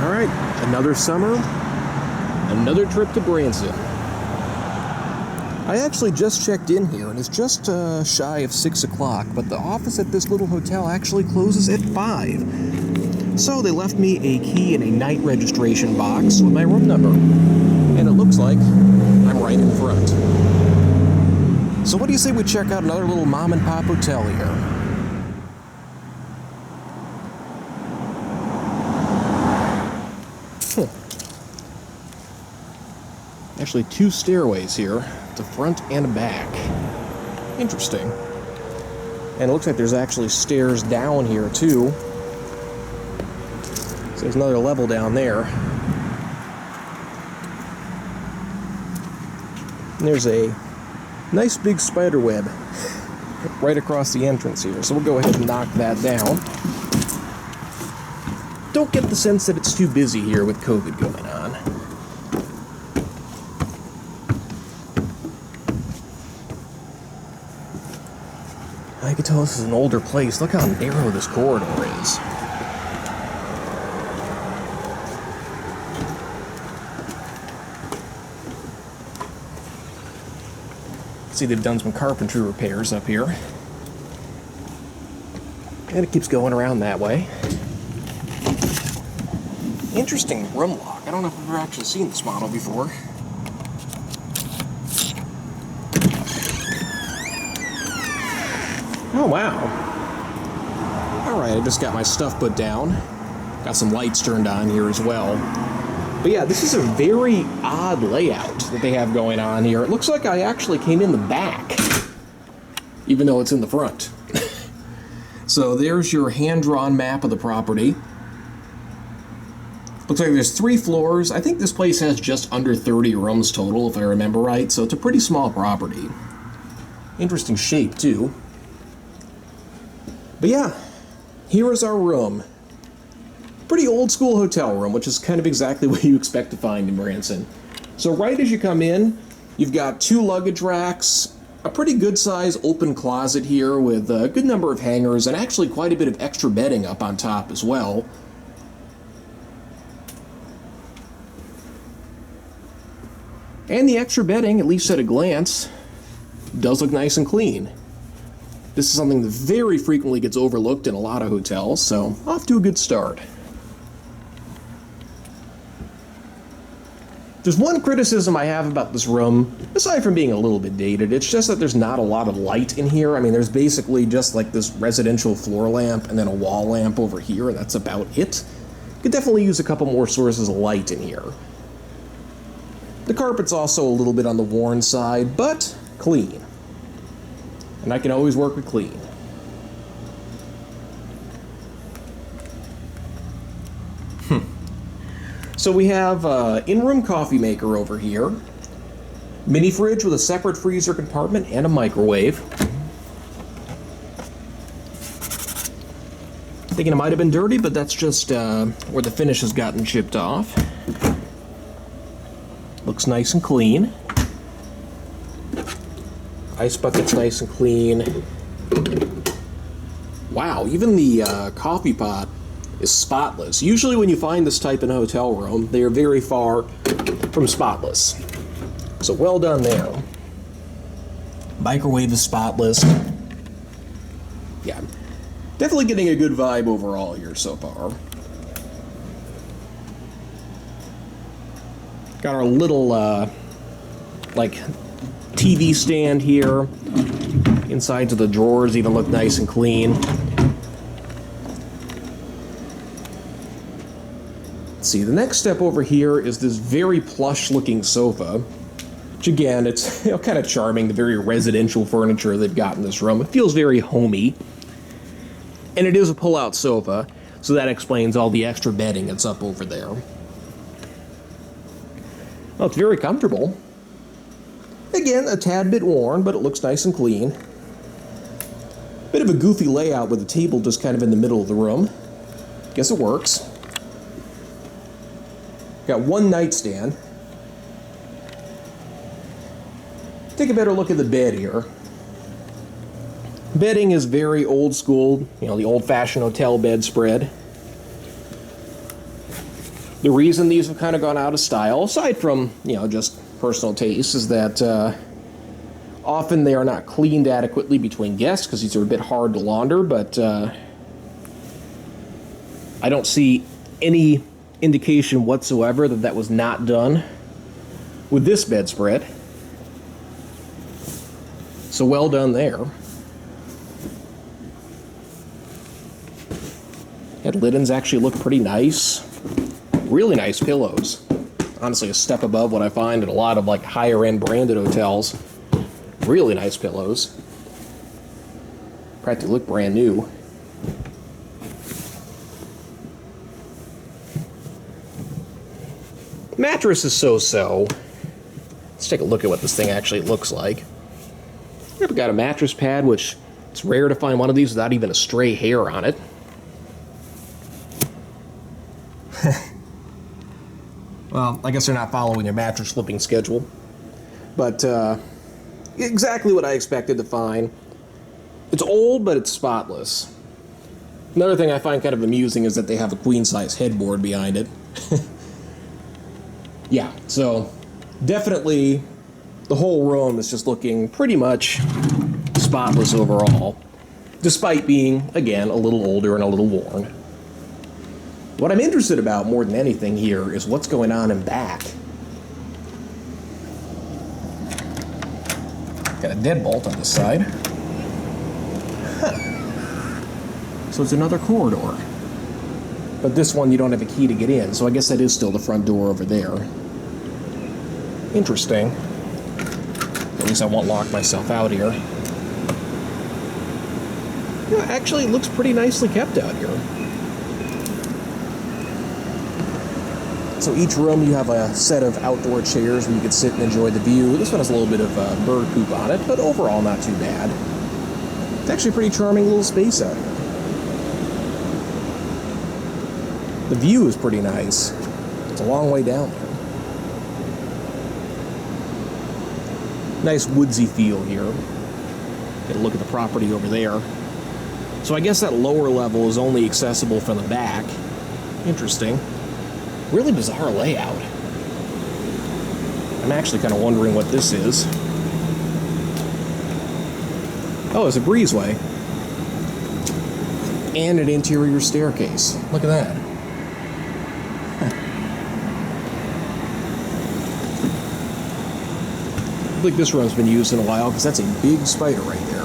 Alright, another summer, another trip to Branson. I actually just checked in here, and it's just shy of 6 o'clock, but the office at this little hotel actually closes at 5. So they left me a key and a night registration box with my room number. And it looks like I'm right in front. So what do you say we check out another little mom and pop hotel here? Actually, 2 stairways here, the front and back. Interesting. And it looks like there's actually stairs down here, too. So there's another level down there. And there's a nice big spider web right across the entrance here. So we'll go ahead and knock that down. Don't get the sense that it's too busy here with COVID going on. I can tell this is an older place. Look how narrow this corridor is. See, they've done some carpentry repairs up here. And it keeps going around that way. Interesting room lock. I don't know if I've ever actually seen this model before. Oh, wow. Alright, I just got my stuff put down. Got some lights turned on here as well. But yeah, this is a very odd layout that they have going on here. It looks like I actually came in the back, even though it's in the front. So there's your hand-drawn map of the property. Looks like there's 3 floors. I think this place has just under 30 rooms total, if I remember right, so it's a pretty small property. Interesting shape, too. But yeah, here is our room. Pretty old school hotel room, which is kind of exactly what you expect to find in Branson. So right as you come in, you've got 2 luggage racks, a pretty good size open closet here with a good number of hangers, and actually quite a bit of extra bedding up on top as well. And the extra bedding, at least at a glance, does look nice and clean. This is something that very frequently gets overlooked in a lot of hotels, so off to a good start. There's one criticism I have about this room, aside from being a little bit dated. It's just that there's not a lot of light in here. I mean, there's basically just like this residential floor lamp and then a wall lamp over here, and that's about it. Could definitely use a couple more sources of light in here. The carpet's also a little bit on the worn side, but clean. And I can always work with clean. So we have in-room coffee maker over here, mini fridge with a separate freezer compartment and a microwave. Thinking it might have been dirty, but that's just where the finish has gotten chipped off. Looks nice and clean. Ice bucket's nice and clean. Wow, even the coffee pot is spotless. Usually when you find this type in a hotel room, they are very far from spotless. So well done there. Microwave is spotless. Yeah, definitely getting a good vibe overall here so far. Got our little, like, TV stand here. Insides of the drawers even look nice and clean. Let's see, the next step over here is this very plush-looking sofa. Which, again, it's kind of charming, the very residential furniture they've got in this room. It feels very homey. And it is a pull-out sofa, so that explains all the extra bedding that's up over there. Well, it's very comfortable. Again, a tad bit worn, but it looks nice and clean. Bit of a goofy layout with the table just kind of in the middle of the room. Guess it works. Got one nightstand. Take a better look at the bed here. Bedding is very old school, the old-fashioned hotel bedspread. The reason these have kind of gone out of style, aside from, you know, just personal taste, is that often they are not cleaned adequately between guests because these are a bit hard to launder, but I don't see any indication whatsoever that that was not done with this bedspread. So well done there. And linens actually look pretty nice. Really nice pillows. Honestly, a step above what I find in a lot of like higher end branded hotels. Really nice pillows. Practically look brand new. Mattress is so-so. Let's take a look at what this thing actually looks like. I've got a mattress pad, which it's rare to find one of these without even a stray hair on it. Well, I guess they're not following a mattress flipping schedule. But exactly what I expected to find. It's old, but it's spotless. Another thing I find kind of amusing is that they have a queen-size headboard behind it. Yeah, so definitely the whole room is just looking pretty much spotless overall, despite being, again, a little older and a little worn. What I'm interested about more than anything here is what's going on in back. Got a deadbolt on this side. Huh. So it's another corridor. But this one you don't have a key to get in, so I guess that is still the front door over there. Interesting. At least I won't lock myself out here. Yeah, actually, it looks pretty nicely kept out here. So each room you have a set of outdoor chairs where you can sit and enjoy the view. This one has a little bit of bird poop on it, but overall not too bad. It's actually a pretty charming little space out here. The view is pretty nice. It's a long way down there. Nice woodsy feel here. Get a look at the property over there. So I guess that lower level is only accessible from the back. Interesting. Really bizarre layout. I'm actually kind of wondering what this is. Oh, it's a breezeway. And an interior staircase. Look at that. I think this room's been used in a while because that's a big spider right there.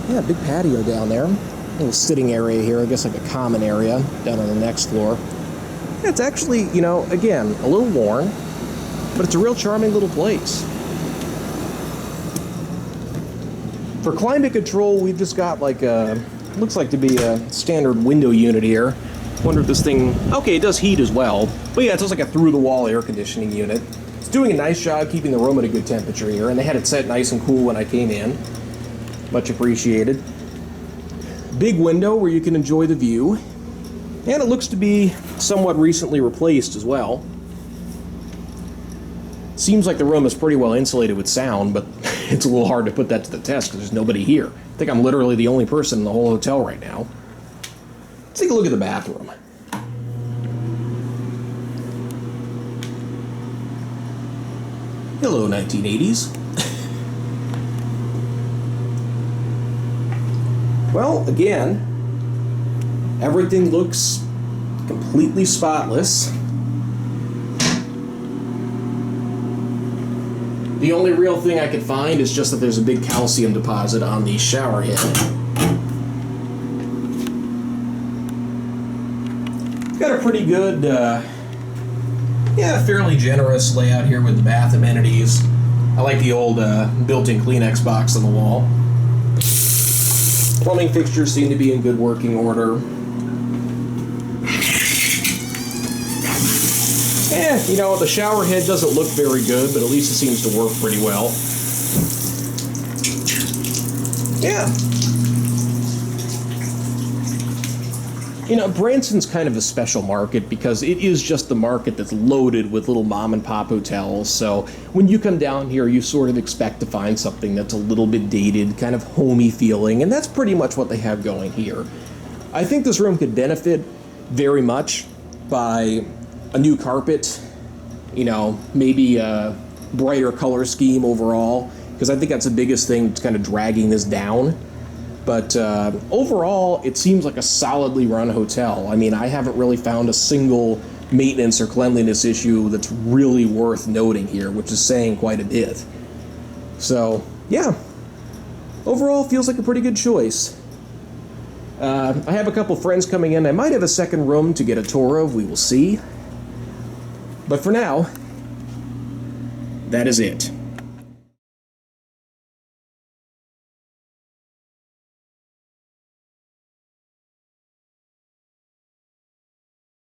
Yeah, big patio down there. Little sitting area here, I guess like a common area down on the next floor. Yeah, it's actually, you know, again, a little worn, but it's a real charming little place. For climate control, we've just got like a, looks like to be a standard window unit here. Wonder if this thing, okay, it does heat as well. But yeah, it's just like a through-the-wall air conditioning unit. It's doing a nice job keeping the room at a good temperature here, and they had it set nice and cool when I came in. Much appreciated. Big window where you can enjoy the view. And it looks to be somewhat recently replaced as well. Seems like the room is pretty well insulated with sound, but it's a little hard to put that to the test because there's nobody here. I think I'm literally the only person in the whole hotel right now. Let's take a look at the bathroom. Hello, 1980s. Well, again, everything looks completely spotless. The only real thing I could find is just that there's a big calcium deposit on the shower head. It's got a pretty good, fairly generous layout here with the bath amenities. I like the old built-in Kleenex box on the wall. Plumbing fixtures seem to be in good working order. You know, the shower head doesn't look very good, but at least it seems to work pretty well. Yeah. You know, Branson's kind of a special market because it is just the market that's loaded with little mom and pop hotels. So when you come down here, you sort of expect to find something that's a little bit dated, kind of homey feeling, and that's pretty much what they have going here. I think this room could benefit very much by a new carpet, you know, maybe a brighter color scheme overall, because I think that's the biggest thing that's kind of dragging this down. But overall, it seems like a solidly run hotel. I mean, I haven't really found a single maintenance or cleanliness issue that's really worth noting here, which is saying quite a bit. So, yeah. Overall, feels like a pretty good choice. I have a couple friends coming in. I might have a second room to get a tour of. We will see. But for now, that is it.